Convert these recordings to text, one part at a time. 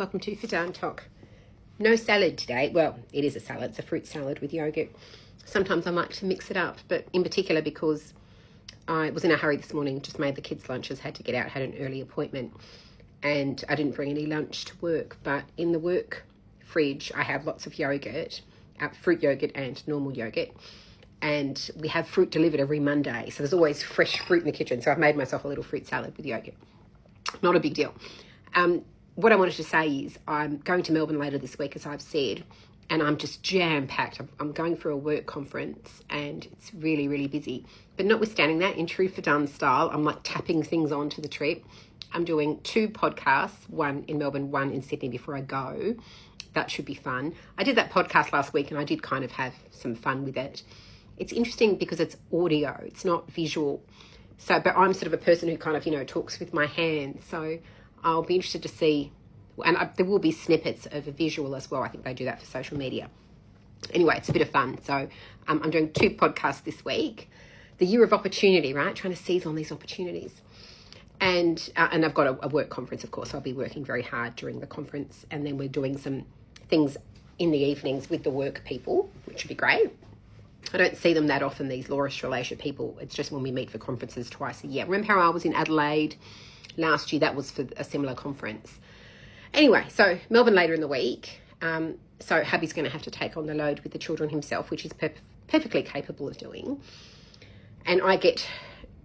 welcome to Fidan Talk. No salad today. Well, it is a salad. It's a fruit salad with yogurt. Sometimes I like to mix it up, but in particular because I was in a hurry this morning, just made the kids' lunches, had to get out, had an early appointment, and I didn't bring any lunch to work. But in the work fridge, I have lots of yogurt, fruit yogurt and normal yogurt, and we have fruit delivered every Monday. So there's always fresh fruit in the kitchen. So I've made myself a little fruit salad with yogurt. Not a big deal. What I wanted to say is I'm going to Melbourne later this week, as I've said, and I'm just jam-packed. I'm going for a work conference and it's really, really busy. But notwithstanding that, in true Fidan style, I'm like tapping things onto the trip. I'm doing 2 podcasts, one in Melbourne, one in Sydney before I go. That should be fun. I did that podcast last week and I did kind of have some fun with it. It's interesting because it's audio, it's not visual. So, but I'm sort of a person who kind of, talks with my hands. So I'll be interested to see, and there will be snippets of a visual as well. I think they do that for social media. Anyway, it's a bit of fun. So I'm doing 2 podcasts this week. The year of opportunity, right? Trying to seize on these opportunities. And I've got a work conference, of course. I'll be working very hard during the conference. And then we're doing some things in the evenings with the work people, which would be great. I don't see them that often, these Law Australasia people. It's just when we meet for conferences twice a year. Remember how I was in Adelaide last year? That was for a similar conference. Anyway, so Melbourne later in the week. So hubby's going to have to take on the load with the children himself, which he's perfectly capable of doing. And I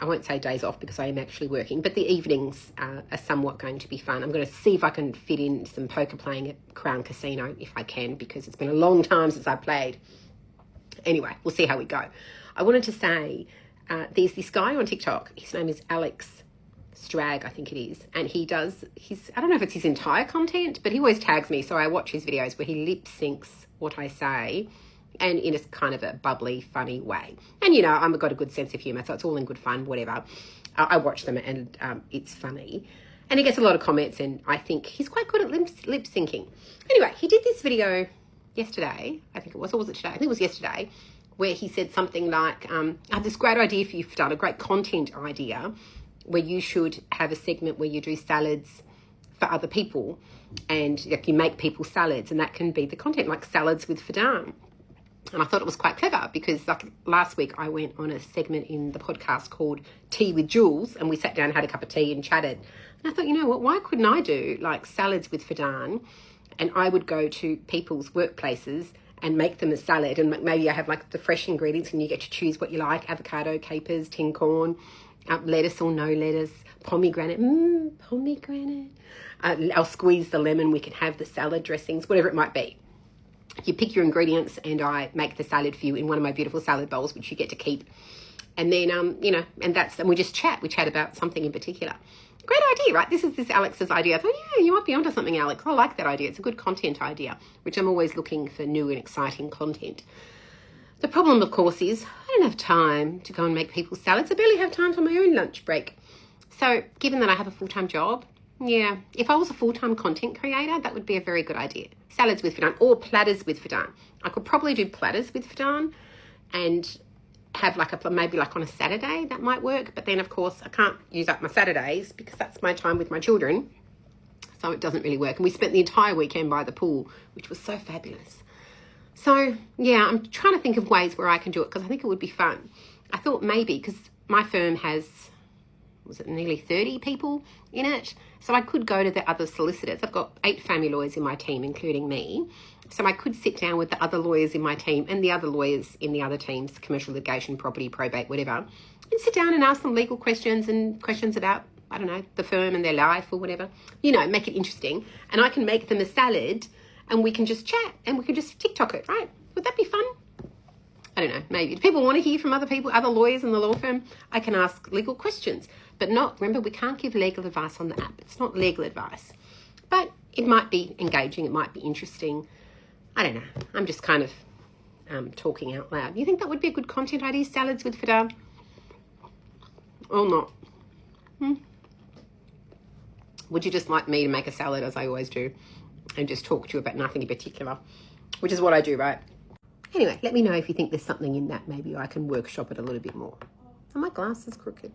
won't say days off because I am actually working, but the evenings are somewhat going to be fun. I'm going to see if I can fit in some poker playing at Crown Casino, if I can, because it's been a long time since I played. Anyway, we'll see how we go. I wanted to say there's this guy on TikTok. His name is Alex Strag, I think it is. And I don't know if it's his entire content, but he always tags me. So I watch his videos where he lip syncs what I say and in a kind of a bubbly, funny way. And, I've got a good sense of humour, so it's all in good fun, whatever. I watch them and it's funny. And he gets a lot of comments and I think he's quite good at lip syncing. Anyway, he did this video yesterday, I think it was, or was it today? I think it was yesterday, where he said something like, I have this great idea for you, Fidan, a great content idea, where you should have a segment where you do salads for other people and you make people salads, and that can be the content, like salads with Fidan. And I thought it was quite clever because like last week I went on a segment in the podcast called Tea with Jules, and we sat down, had a cup of tea and chatted. And I thought, you know what, why couldn't I do like salads with Fidan? And I would go to people's workplaces and make them a salad, and maybe I have like the fresh ingredients and you get to choose what you like: avocado, capers, tin corn, lettuce or no lettuce, pomegranate. I'll squeeze the lemon. We can have the salad dressings, whatever it might be. You pick your ingredients and I make the salad for you in one of my beautiful salad bowls, which you get to keep. And then, and we just chat. We chat about something in particular. Great idea, right? This is Alex's idea. I thought, yeah, you might be onto something, Alex. I like that idea. It's a good content idea, which I'm always looking for new and exciting content. The problem, of course, is I don't have time to go and make people salads. I barely have time for my own lunch break. So given that I have a full-time job, yeah, if I was a full-time content creator, that would be a very good idea. Salads with Fidan or platters with Fidan. I could probably do platters with Fidan and have maybe on a Saturday, that might work. But then, of course, I can't use up my Saturdays because that's my time with my children. So it doesn't really work. And we spent the entire weekend by the pool, which was so fabulous. So, yeah, I'm trying to think of ways where I can do it because I think it would be fun. I thought maybe because my firm has, nearly 30 people in it? So I could go to the other solicitors. I've got 8 family lawyers in my team, including me. So I could sit down with the other lawyers in my team and the other lawyers in the other teams, commercial litigation, property, probate, whatever, and sit down and ask them legal questions and questions about, I don't know, the firm and their life or whatever. Make it interesting. And I can make them a salad and we can just chat and we can just TikTok it, right? Would that be fun? I don't know, maybe. Do people want to hear from other people, other lawyers in the law firm? I can ask legal questions, but remember, we can't give legal advice on the app. It's not legal advice, but it might be engaging. It might be interesting. I don't know. I'm just kind of talking out loud. You think that would be a good content idea, salads with Fidan? Or not? Would you just like me to make a salad as I always do and just talk to you about nothing in particular, which is what I do, right? Anyway, let me know if you think there's something in that. Maybe I can workshop it a little bit more. And my glass is crooked.